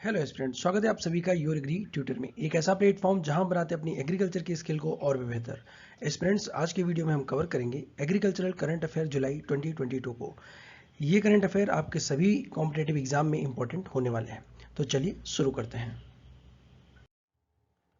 Hello students, स्वागत है आप सभी का योर एग्री ट्यूटर में। एक ऐसा प्लेटफॉर्म जहां बनाते अपनी एग्रीकल्चर की स्किल को और भी बेहतर। स्टूडेंट्स, आज के वीडियो में हम कवर करेंगे एग्रीकल्चरल करंट अफेयर जुलाई 2022 को। ये करंट अफेयर आपके सभी कॉम्पिटेटिव एग्जाम में इंपॉर्टेंट होने वाले हैं। तो चलिए शुरू करते हैं।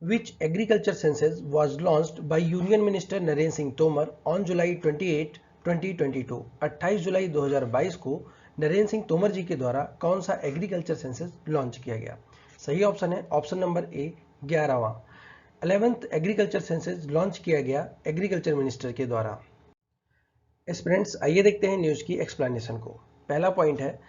Which agriculture census was launched by Union Minister Narendra Singh Tomar on July 28, 2022? 28 जुलाई 2022 को नरेंद्र सिंह तोमर जी के द्वारा कौन सा एग्रीकल्चर सेंसस लॉन्च किया गया? सही ऑप्शन है ऑप्शन नंबर ए 11वां। 11th एग्रीकल्चर सेंसस लॉन्च किया गया एग्रीकल्चर मिनिस्टर के द्वारा। स्टूडेंट्स, आइए देखते हैं न्यूज़ की एक्सप्लेनेशन को। पहला पॉइंट है,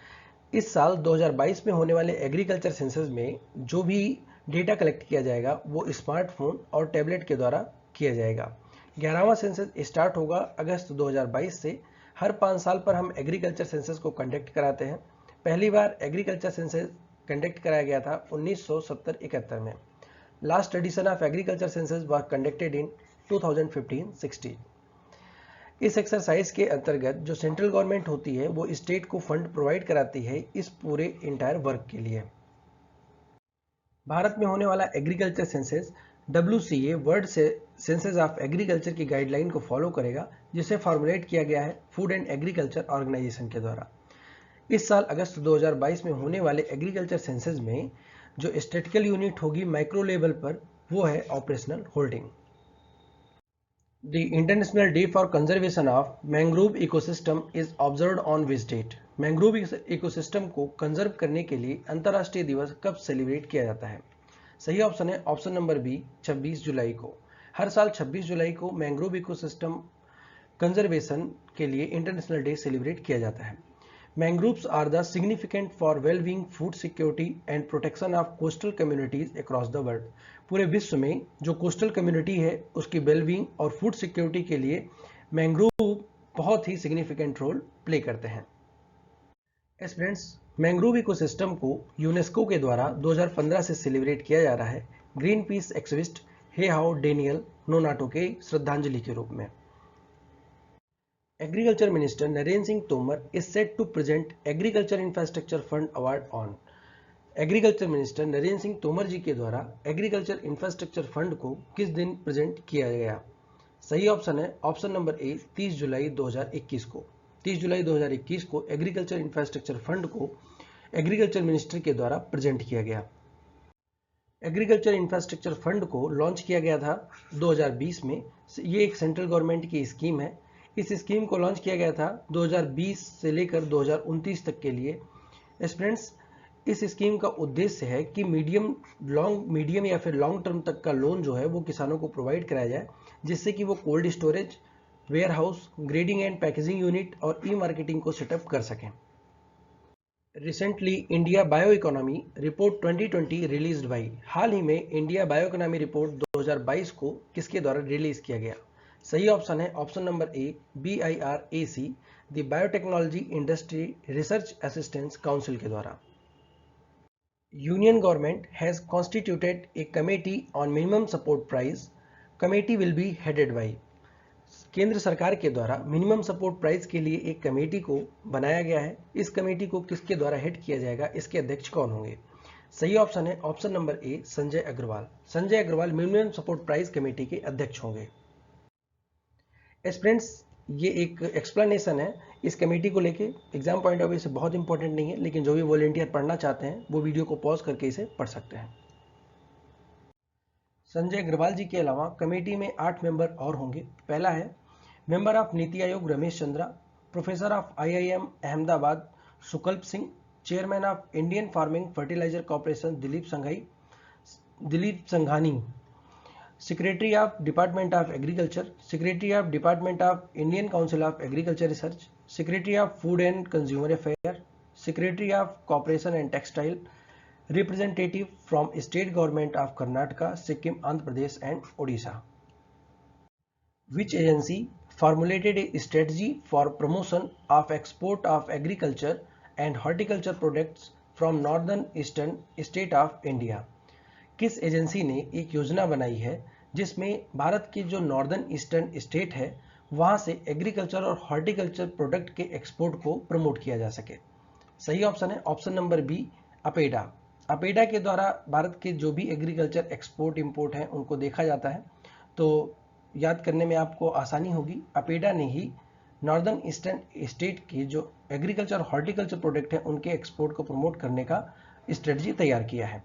इस साल 2022 में होने वाले एग्रीकल्चर सेंसस में जो भी डेटा कलेक्ट किया जाएगा वो स्मार्टफोन और टैबलेट के द्वारा किया जाएगा। 11वां सेंसस स्टार्ट होगा अगस्त 2022 से। हर 5 साल पर हम एग्रीकल्चर सेंसस को कंडक्ट कराते हैं। पहली बार एग्रीकल्चर सेंसस कंडक्ट कराया गया था 1970-71 में। Last addition of agriculture census was conducted in 2015-16। इस एक्सरसाइज के अंतर्गत जो सेंट्रल गवर्नमेंट होती है वो स्टेट को फंड प्रोवाइड कराती है इस पूरे इंटायर वर्क के लिए। भारत में होने वाला agriculture census WCA world census of agriculture की गाइडलाइन को फॉलो करेगा, जिसे फॉर्मुलेट किया गया है फूड एंड एग्रीकल्चर ऑर्गेनाइजेशन के द्वारा। इस साल अगस्त 2022 में होने वाले एग्रीकल्चर सेंसस में जो स्टैटिस्टिकल यूनिट होगी माइक्रो लेवल पर वो है operational holding. The International Day for Conservation of Mangrove Ecosystem is observed on which date? Mangrove ecosystem को कंजर्व करने के लिए अंतर्राष्ट्रीय दिवस कब सेलिब्रेट किया जाता है? सही ऑप्शन है ऑप्शन नंबर बी 26 जुलाई को। हर साल 26 जुलाई को मैंग्रोव इकोसिस्टम कंजर्वेशन के लिए इंटरनेशनल डे सेलिब्रेट किया जाता है। Mangroves are the significant for well-being, food security and protection of coastal communities across the world. पूरे विश्व में जो कोस्टल कम्युनिटी है उसकी वेलबींग और फूड सिक्योरिटी के लिए मैंग्रोव बहुत ही सिग्निफिकेंट रोल प्ले करते हैं। स्टूडेंट्स, मैंग्रोव इकोसिस्टम को यूनेस्को के द्वारा 2015 से सेलिब्रेट किया जा रहा है ग्रीन पीस एक्टिविस्ट हे हाउ डेनियल नोनाटो के श्रद्धांजलि के रूप में। Agriculture Minister Narendra Singh Tomar is set to present Agriculture Infrastructure Fund Award on। Agriculture minister Narendra Singh Tomar ji के द्वारा एग्रीकल्चर इंफ्रास्ट्रक्चर फंड को किस दिन प्रेजेंट किया गया? सही ऑप्शन है ऑप्शन नंबर ए 30 जुलाई 2021 को। 30 जुलाई 2021 को एग्रीकल्चर इंफ्रास्ट्रक्चर फंड को एग्रीकल्चर मिनिस्टर के द्वारा प्रेजेंट किया गया। एग्रीकल्चर इंफ्रास्ट्रक्चर फंड को लॉन्च किया गया था 2020 में। ये एक सेंट्रल गवर्नमेंट की स्कीम है। इस स्कीम को लॉन्च किया गया था 2020 से लेकर 2029 तक के लिए। स्टूडेंट्स, इस स्कीम का उद्देश्य है कि मीडियम या फिर लॉन्ग टर्म तक का लोन जो है वो किसानों को प्रोवाइड कराया जाए, जिससे कि वो cold storage, warehouse, grading and packaging unit और ई मार्केटिंग को सेटअप कर सकें। Recently India bio economy report 2020 released by. हाल ही में इंडिया बायो इकोनॉमी रिपोर्ट 2022 को किसके द्वारा रिलीज किया गया? सही ऑप्शन है option number A BIRAC the biotechnology industry research assistance council के द्वारा। Union government has constituted A committee on minimum support price. Committee will be headed by. केंद्र सरकार के द्वारा मिनिमम सपोर्ट प्राइस के लिए एक कमेटी को बनाया गया है। इस कमेटी को किसके द्वारा हेड किया जाएगा? इसके अध्यक्ष कौन होंगे? सही ऑप्शन है option number A Sanjay Agarwal. Sanjay Agarwal minimum support price committee के अध्यक्ष होंगे। स्टूडेंट्स, ये एक एक्सप्लेनेशन है इस कमेटी को लेके। एग्जाम पॉइंट ऑफ व्यू से बहुत इंपॉर्टेंट नहीं है, लेकिन जो भी वॉलेंटियर पढ़ना चाहते हैं वो वीडियो को पॉज करके इसे पढ़ सकते हैं। संजय अग्रवाल जी के अलावा कमेटी में 8 मेंबर और होंगे। पहला है member of Niti Aayog Ramesh Chandra, professor of IIM Ahmedabad Sukalp Singh, chairman of Indian farming fertiliser corporation Dilip Sanghani, secretary of department of agriculture, secretary of department of Indian council of agriculture research, secretary of food and consumer affair, secretary of corporation and textile, representative from state government of Karnataka, Sikkim, Andhra Pradesh and Odisha. Which agency formulated a strategy for promotion of export of agriculture and horticulture products from northern eastern state of India? किस agency ने एक योजना बनाई है जिसमें भारत के जो northern eastern state है वहां से एग्रीकल्चर और हॉर्टिकल्चर प्रोडक्ट के एक्सपोर्ट को प्रमोट किया जा सके? सही ऑप्शन है option number B APEDA. APEDA के द्वारा भारत के जो भी एग्रीकल्चर एक्सपोर्ट इंपोर्ट हैं उनको देखा जाता है, तो याद करने में आपको आसानी होगी। अपेडा ने ही नॉर्दर्न ईस्टर्न स्टेट के जो एग्रीकल्चर और हॉर्टिकल्चर प्रोडक्ट हैं उनके एक्सपोर्ट को प्रमोट करने का स्ट्रेटजी तैयार किया है।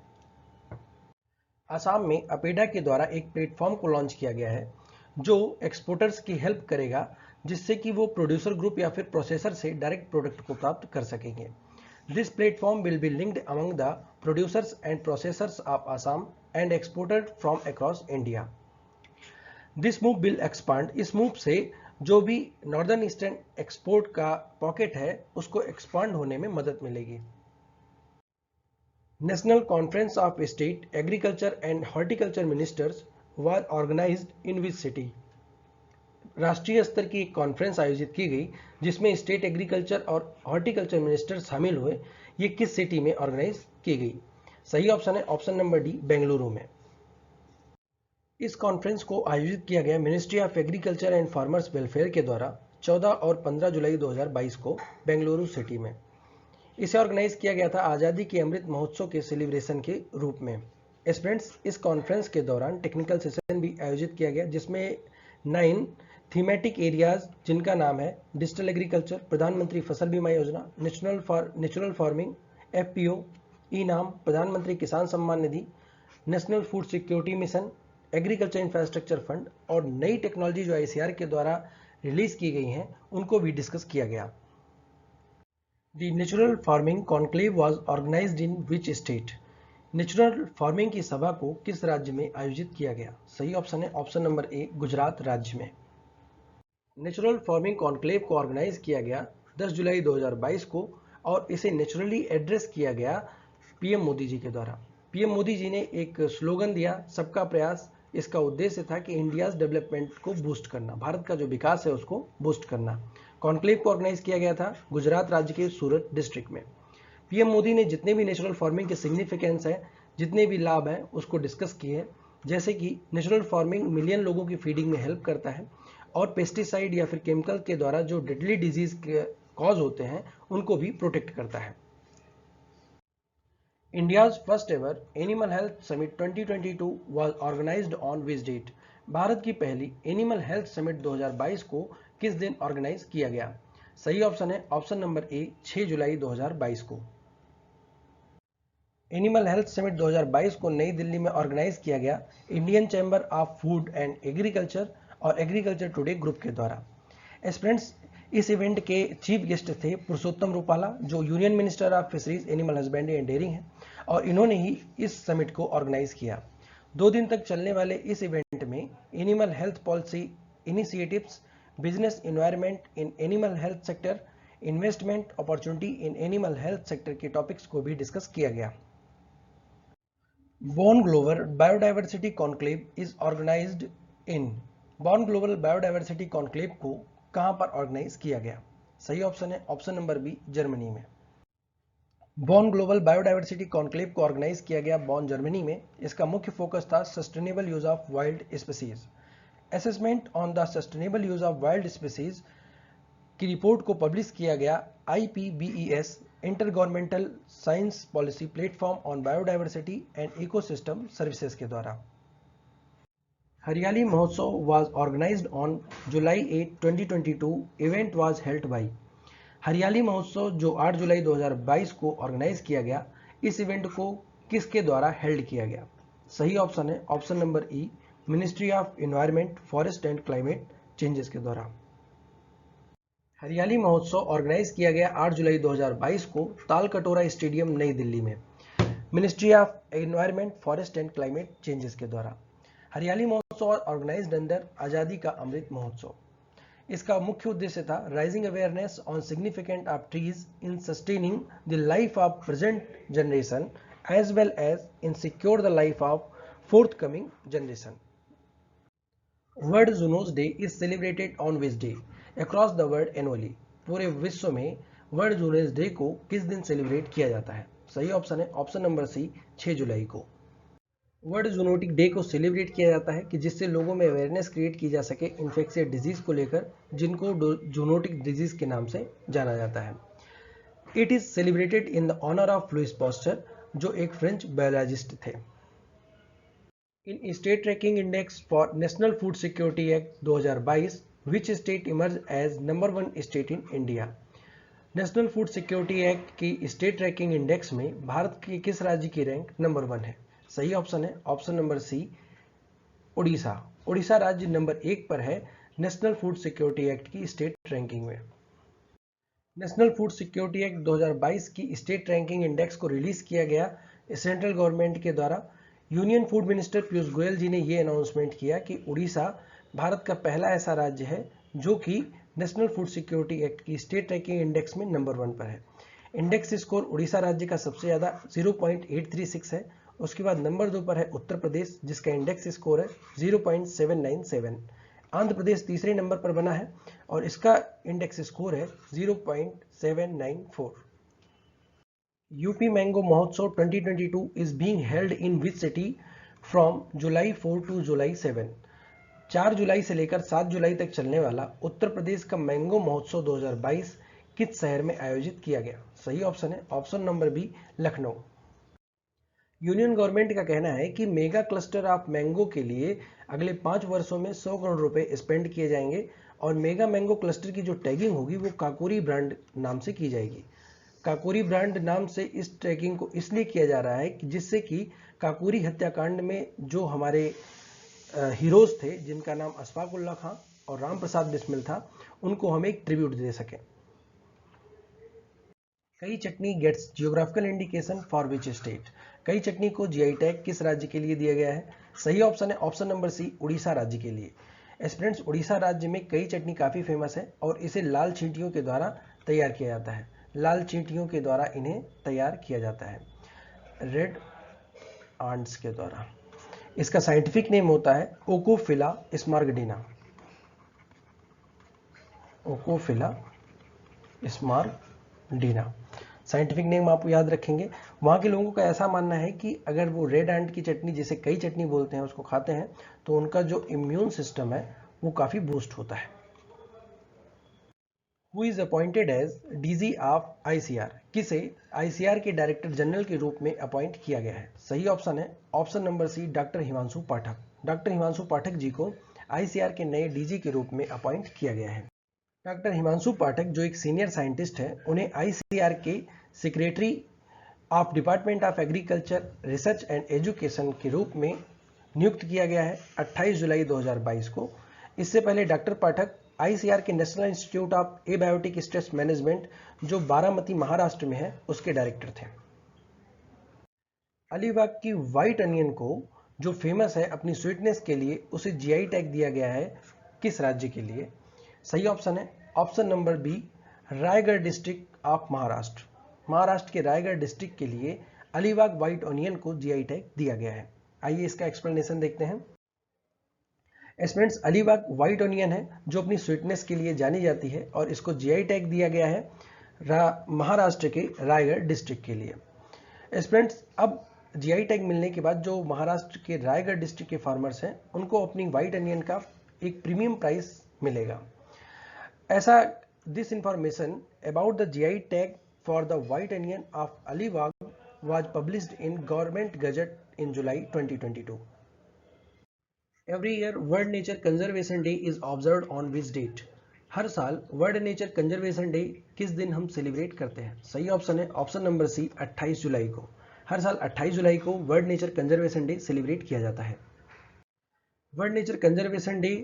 असम में अपेडा के द्वारा एक प्लेटफॉर्म को लॉन्च किया गया है जो एक्सपोर्टर्स की हेल्प करेगा, जिससे कि वो प्रोड्यूसर ग्रुप या फिर प्रोसेसर से डायरेक्ट प्रोडक्ट को प्राप्त कर सकेंगे। This platform will be linked among the producers and processors of Assam and exporter from across India. This move will expand, इस मूव से जो भी नॉर्दर्न ईस्टर्न एक्सपोर्ट का पॉकेट है उसको एक्सपांड होने में मदद मिलेगी। National conference of state agriculture and horticulture ministers was organized in which city. राष्ट्रीय स्तर की एक कॉन्फ्रेंस आयोजित की गई जिसमें स्टेट एग्रीकल्चर और हॉर्टिकल्चर मिनिस्टर शामिल हुए। ये किस सिटी में ऑर्गेनाइज की गई? सही ऑप्शन है ऑप्शन नंबर डी, बेंगलुरु में। इस कॉन्फ्रेंस को आयोजित किया गया ministry of agriculture and farmers welfare के द्वारा 14 और 15 जुलाई 2022 को बेंगलुरु सिटी में। इसे ऑर्गेनाइज किया गया था आज़ादी के अमृत महोत्सव के सेलिब्रेशन के रूप में। स्टूडेंट्स, इस कॉन्फ्रेंस के दौरान टेक्निकल सेशन भी आयोजित किया गया जिसमें 9 थीमेटिक एरियाज जिनका नाम है डिजिटल एग्रीकल्चर, प्रधानमंत्री फसल बीमा योजना, natural farming, FPO, e-NAM, Pradhan Mantri Kisan Samman Nidhi, national food security mission, agriculture infrastructure fund और नई टेक्नोलॉजी जो ICAR के द्वारा रिलीज की गई हैं उनको भी डिस्कस किया गया। The natural farming conclave was organized in which state? Natural farming की सभा को किस राज्य में आयोजित किया गया? सही ऑप्शन है ऑप्शन नंबर ए, गुजरात राज्य में। नेचुरल फार्मिंग कॉन्क्लेव को ऑर्गेनाइज किया गया 10 जुलाई 2022 को और इसे नेचुरली एड्रेस किया गया PM मोदी जी के द्वारा। PM मोदी जी ने एक स्लोगन दिया, सबका प्रयास। इसका उद्देश्य था कि इंडियाज डेवलपमेंट को बूस्ट करना, भारत का जो विकास है उसको बूस्ट करना। कॉन्क्लेव को ऑर्गेनाइज किया गया था गुजरात राज्य के सूरत डिस्ट्रिक्ट में। PM मोदी ने जितने भी नेचुरल फार्मिंग के सिग्निफिकेंस है, जितने भी लाभ हैं उसको डिस्कस किए, जैसे कि नेचुरल फार्मिंग मिलियन लोगों की फीडिंग में हेल्प करता है और पेस्टिसाइड या फिर केमिकल के द्वारा जो डेडली डिजीज के कॉज होते हैं उनको भी प्रोटेक्ट करता है। India's first ever Animal Health Summit 2022 was organized on which date? Bharat की पहली एनिमल हेल्थ समिट 2022 को किस दिन ऑर्गेनाइज किया गया? सही ऑप्शन है ऑप्शन नंबर ए, 6 जुलाई 2022 को। एनिमल हेल्थ समिट 2022 को नई दिल्ली में ऑर्गेनाइज किया गया Indian chamber of food and agriculture और एग्रीकल्चर टुडे ग्रुप के द्वारा। स्टूडेंट्स, इस इवेंट के चीफ गेस्ट थे पुरुषोत्तम रूपाला जो union minister of fisheries, animal husbandry and dairying हैं और इन्होंने ही इस समिट को ऑर्गेनाइज किया। 2 दिन तक चलने वाले इस इवेंट में animal health policy initiatives, business environment in animal health sector, investment opportunity in animal health sector के टॉपिक्स को भी डिस्कस किया गया। Bonn global biodiversity conclave is organized in. Bonn global biodiversity conclave को कहां पर ऑर्गेनाइज किया गया? सही ऑप्शन है ऑप्शन नंबर बी, जर्मनी में। बॉर्न ग्लोबल बायोडाइवर्सिटी कॉन्क्लेव को ऑर्गेनाइज किया गया बॉर्न, जर्मनी में। इसका मुख्य फोकस था sustainable use of wild species. Assessment on the sustainable use of wild species की रिपोर्ट को पब्लिश किया गया IPBES inter governmental science policy platform on biodiversity and ecosystem services के द्वारा। Hariyali Mahotsav was organized on July 8, 2022 event was held by. Hariyali Mahotsav जो 8 जुलाई 2022 को organize किया गया, इस इवेंट को किसके द्वारा हेल्ड किया गया? सही ऑप्शन है option number E, ministry of environment, forest and climate changes के द्वारा। हरियाली महोत्सव ऑर्गेनाइज किया गया 8 जुलाई 2022 को तालकटोरा स्टेडियम, नई दिल्ली में, ministry of environment, forest and climate changes के द्वारा। हरियाली महोत्सव ऑर्गेनाइज्ड अंडर आजादी का अमृत महोत्सव। इसका मुख्य उद्देश्य था rising awareness on significant of trees in sustaining the life of present generation as well as in secure the life of forthcoming generation. World zoonoses day is celebrated on which day across the world annually? पूरे विश्व में world zoonoses day को किस दिन celebrate किया जाता है? सही ऑप्शन है ऑप्शन नंबर सी, 6 जुलाई को। वर्ल्ड जूनोटिक डे को सेलिब्रेट किया जाता है कि जिससे लोगों में अवेयरनेस क्रिएट की जा सके इन्फेक्शियस डिजीज को लेकर, जिनको जूनोटिक डिजीज के नाम से जाना जाता है। It is celebrated in the honour of Louis Pasteur, जो एक फ्रेंच बायोलॉजिस्ट थे। In state ranking index for national food security act 2022, which state emerge as number 1 state in India. National food security act की state ranking index में भारत के किस राज्य की rank number 1 है? सही ऑप्शन है option number c, Orissa. Orissa राज्य नंबर 1 पर है नेशनल फूड सिक्योरिटी एक्ट की स्टेट रैंकिंग में। नेशनल फूड सिक्योरिटी एक्ट 2022 की स्टेट रैंकिंग इंडेक्स को रिलीज किया गया सेंट्रल गवर्नमेंट के द्वारा। Union food minister Piyush Goyal ji ने यह अनाउंसमेंट किया कि उड़ीसा भारत का पहला ऐसा राज्य है जो कि नेशनल फूड सिक्योरिटी एक्ट की स्टेट रैंकिंग इंडेक्स में नंबर 1 पर है। इंडेक्स स्कोर उड़ीसा राज्य का सबसे ज्यादा 0.836 है। उसके बाद नंबर 2 पर है उत्तर प्रदेश जिसका इंडेक्स स्कोर है 0.797। आंध्र प्रदेश तीसरे नंबर पर बना है और इसका इंडेक्स स्कोर है 0.794। यूपी मैंगो महोत्सव 2022 is being held in which city from July 4 to July 7। 4 जुलाई से लेकर 7 जुलाई तक चलने वाला उत्तर प्रदेश का मैंगो महोत्सव 2022 किस शहर में आयोजित किया गया? सही ऑप्शन है option number B, Lucknow. Union government का कहना है कि मेगा क्लस्टर ऑफ मैंगो के लिए अगले 5 वर्षों में 100 करोड़ रुपए स्पेंड किए जाएंगे और मेगा मैंगो क्लस्टर की जो टैगिंग होगी वो काकोरी ब्रांड नाम से की जाएगी। काकोरी ब्रांड नाम से इस टैगिंग को इसलिए किया जा रहा है कि जिससे कि काकोरी हत्याकांड में जो हमारे हीरोज थे जिनका नाम अशफाक उल्लाह खां और राम प्रसाद बिस्मिल था, उनको हम एक ट्रिब्यूट दे सकें। Kai chutney gets geographical indication for which state. Kai chutney को जीआई टैग किस राज्य के लिए दिया गया है? सही ऑप्शन है ऑप्शन नंबर सी, उड़ीसा राज्य के लिए। स्टूडेंट्स, उड़ीसा राज्य में कई चटनी काफी फेमस है और इसे लाल चींटियों के द्वारा तैयार किया जाता है। लाल चींटियों के द्वारा इन्हें तैयार किया जाता है, रेड आंट्स के द्वारा। इसका साइंटिफिक नेम होता है ओकोफिला स्मार्गडीना। ओकोफिला स्मार्गडीना साइंटिफिक नेम आप याद रखेंगे। वहाँ के लोगों का ऐसा मानना है कि अगर वो रेड एंट की चटनी, जिसे कई चटनी बोलते हैं, उसको खाते हैं तो उनका जो इम्यून सिस्टम है वो काफी बूस्ट होता है। Who is appointed as DG of ICR? किसे ICR के डायरेक्टर जनरल के रूप में अपॉइंट किया गया है? सही ऑप्शन है option number c, doctor Himanshu Pathak. Doctor Himanshu Pathak ji को ICR के नए डीजी के रूप में अपॉइंट किया गया है। डॉक्टर हिमांशु पाठक जो एक सीनियर साइंटिस्ट है, उन्हें ICR के secretary of department of agriculture, research and education के रूप में नियुक्त किया गया है 28 जुलाई 2022 को। इससे पहले डॉक्टर पाठक ICR के national institute of abiotic stress management जो बारामती महाराष्ट्र में है उसके डायरेक्टर थे। अलीबाग की व्हाइट अनियन को जो फेमस है अपनी स्वीटनेस के लिए, उसे जीआई टैग दिया गया है किस राज्य के लिए? सही ऑप्शन है option number B, Raigad district of Maharashtra. Maharashtra के रायगढ़ डिस्ट्रिक्ट के लिए अलीबाग व्हाइट अनियन को जीआई टैग दिया गया है। आइए इसका एक्सप्लेनेशन देखते हैं। स्टूडेंट्स, अलीबाग व्हाइट अनियन है जो अपनी स्वीटनेस के लिए जानी जाती है और इसको जीआई टैग दिया गया है महाराष्ट्र के रायगढ़ डिस्ट्रिक्ट के लिए। स्टूडेंट्स, अब जीआई टैग मिलने के बाद जो महाराष्ट्र के रायगढ़ डिस्ट्रिक्ट के फार्मर्स हैं उनको अपनी व्हाइट अनियन का एक प्रीमियम प्राइस मिलेगा। ऐसा this information about the GI tag for the white onion of Alibag was published in Government Gazette in July 2022. Every year, World Nature Conservation Day is observed on which date? हर साल world nature conservation day किस दिन हम celebrate करते हैं? सही option है option number सी, 28 जुलाई को। हर साल 28 जुलाई को world nature conservation day celebrate किया जाता है। वर्ल्ड नेचर कंजर्वेशन डे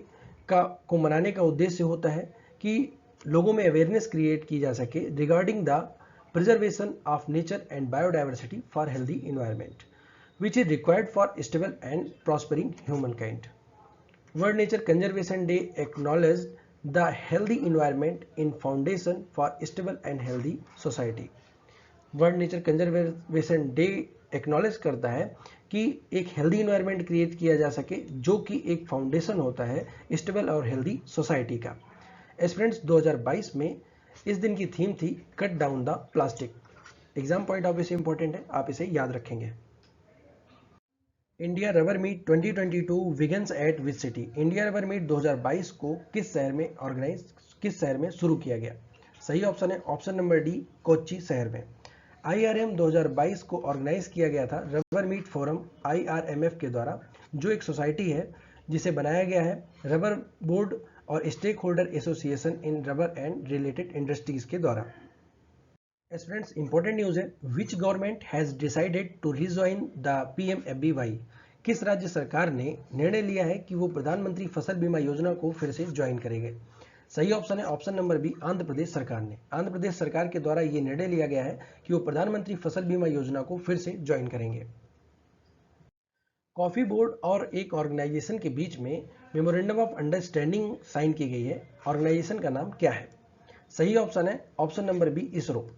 को मनाने का उद्देश्य होता है कि लोगों में अवेयरनेस क्रिएट की जा सके regarding the preservation of nature and biodiversity for healthy environment, which is required for stable and prospering humankind. World Nature Conservation Day acknowledged the healthy environment in foundation for stable and healthy society. World Nature Conservation Day acknowledge करता है कि एक healthy environment create किया जा सके जो कि एक foundation होता है stable और healthy society का। स्टूडेंट्स, 2022 में इस दिन की थीम थी cut down the plastic. Exam point of view से इंपॉर्टेंट है, आप इसे याद रखेंगे। India rubber meet 2022 begins at which city? India rubber meet 2022 को किस शहर में शुरू किया गया? सही ऑप्शन है ऑप्शन नंबर डी, कोच्चि शहर में। IRM 2022 को ऑर्गेनाइज किया गया था रबर मीट फोरम IRMF के द्वारा, जो एक सोसाइटी है जिसे बनाया गया है रबर बोर्ड और stakeholder association in rubber and related industries के द्वारा। स्टूडेंट्स, इंपॉर्टेंट न्यूज है, which government has decided to rejoin the PMFBY। किस राज्य सरकार ने निर्णय लिया है कि वो प्रधानमंत्री फसल बीमा योजना को फिर से ज्वाइन करेंगे? सही ऑप्शन है option number B, Andhra Pradesh सरकार ने। आंध्र प्रदेश सरकार के द्वारा यह निर्णय लिया गया है कि वो प्रधानमंत्री फसल बीमा योजना को फिर से ज्वाइन करेंगे। कॉफी बोर्ड और एक ऑर्गेनाइजेशन के बीच में मेमोरेंडम ऑफ अंडरस्टैंडिंग साइन की गई है। ऑर्गेनाइजेशन का नाम क्या है? सही ऑप्शन है option number B, ISRO.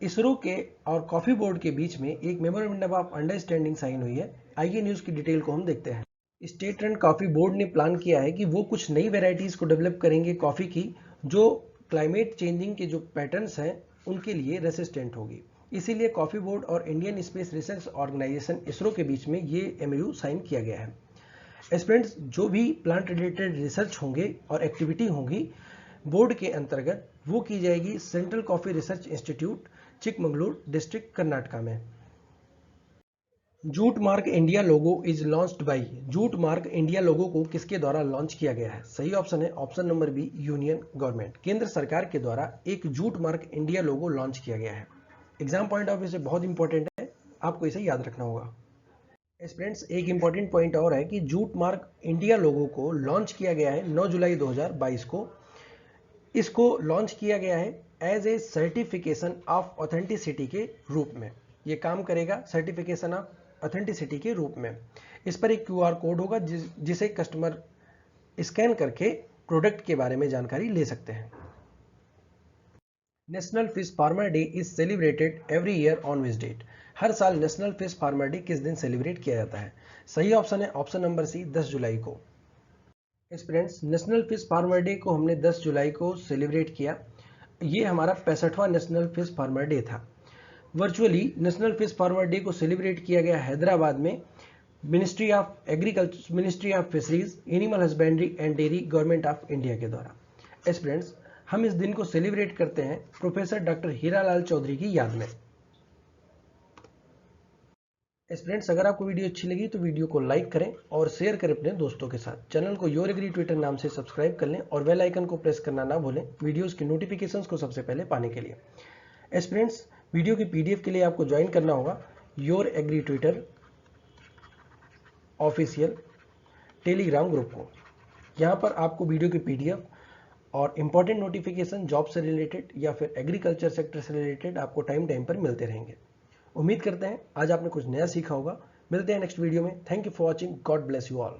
ISRO के और कॉफी बोर्ड के बीच में एक मेमोरेंडम ऑफ अंडरस्टैंडिंग साइन हुई है। आइए न्यूज की डिटेल को हम देखते हैं। स्टेट रन कॉफी बोर्ड ने प्लान किया है कि वो कुछ नई वेराइटीज को डेवलप करेंगे कॉफी की, जो क्लाइमेट चेंजिंग के जो पैटर्न्स हैं उनके लिए रेसिस्टेंट होगी। इसीलिए कॉफी बोर्ड और Indian space research organisation ISRO के बीच में ये MOU साइन किया गया है। स्टूडेंट्स, जो भी प्लांट रिलेटेड रिसर्च होंगे और एक्टिविटी होंगी बोर्ड के अंतर्गत, वो की जाएगी central coffee research institute, Chikmagalur district, Karnataka में। Jute mark India logo is launched by. Jute mark India logo को किसके द्वारा लॉन्च किया गया है? सही ऑप्शन है option number B, union government. केंद्र सरकार के द्वारा एक jute mark India logo launch किया गया है। एग्जाम पॉइंट ऑफ व्यू से बहुत इंपॉर्टेंट है, आपको इसे याद रखना होगा। फ्रेंड्स, एक इंपॉर्टेंट पॉइंट और है कि जूट मार्क इंडिया लोगो को लॉन्च किया गया है 9 जुलाई 2022 को। इसको लॉन्च किया गया है as a certification of authenticity के रूप में। ये काम करेगा सर्टिफिकेशन ऑफ ऑथेंटिसिटी के रूप में। इस पर एक QR कोड होगा जिसे कस्टमर स्कैन करके प्रोडक्ट के बारे में जानकारी ले सकते हैं। National fish farmer day is celebrated every year on which date? हर साल नेशनल फिश फार्मर डे किस दिन सेलिब्रेट किया जाता है? सही ऑप्शन है ऑप्शन नंबर सी, 10 जुलाई को। Friends, national fish farmer day को हमने 10 जुलाई को सेलिब्रेट किया। ये हमारा 65वां नेशनल फिश फार्मर डे था। Virtually national fish farmer day को सेलिब्रेट किया गया हैदराबाद में ministry of agriculture, ministry of fisheries, animal husbandry and dairy, government of India के द्वारा। स्टूडेंट्स, हम इस दिन को सेलिब्रेट करते हैं प्रोफेसर डॉक्टर हीरालाल चौधरी की याद में। स्टूडेंट्स, अगर आपको वीडियो अच्छी लगी तो वीडियो को लाइक करें और शेयर करें अपने दोस्तों के साथ। चैनल को योर एग्री ट्विटर नाम से सब्सक्राइब कर लें और बेल आइकन को प्रेस करना ना भूलें वीडियोस की नोटिफिकेशंस को सबसे पहले पाने के लिए। स्टूडेंट्स, वीडियो की PDF के लिए आपको ज्वाइन करना होगा your agri twitter official telegram group को। यहाँ पर आपको वीडियो की PDF और इंपॉर्टेंट नोटिफिकेशन जॉब से रिलेटेड या फिर एग्रीकल्चर सेक्टर से रिलेटेड आपको टाइम पर मिलते रहेंगे। उम्मीद करते हैं आज आपने कुछ नया सीखा होगा। मिलते हैं नेक्स्ट वीडियो में। Thank you for watching. God bless you all.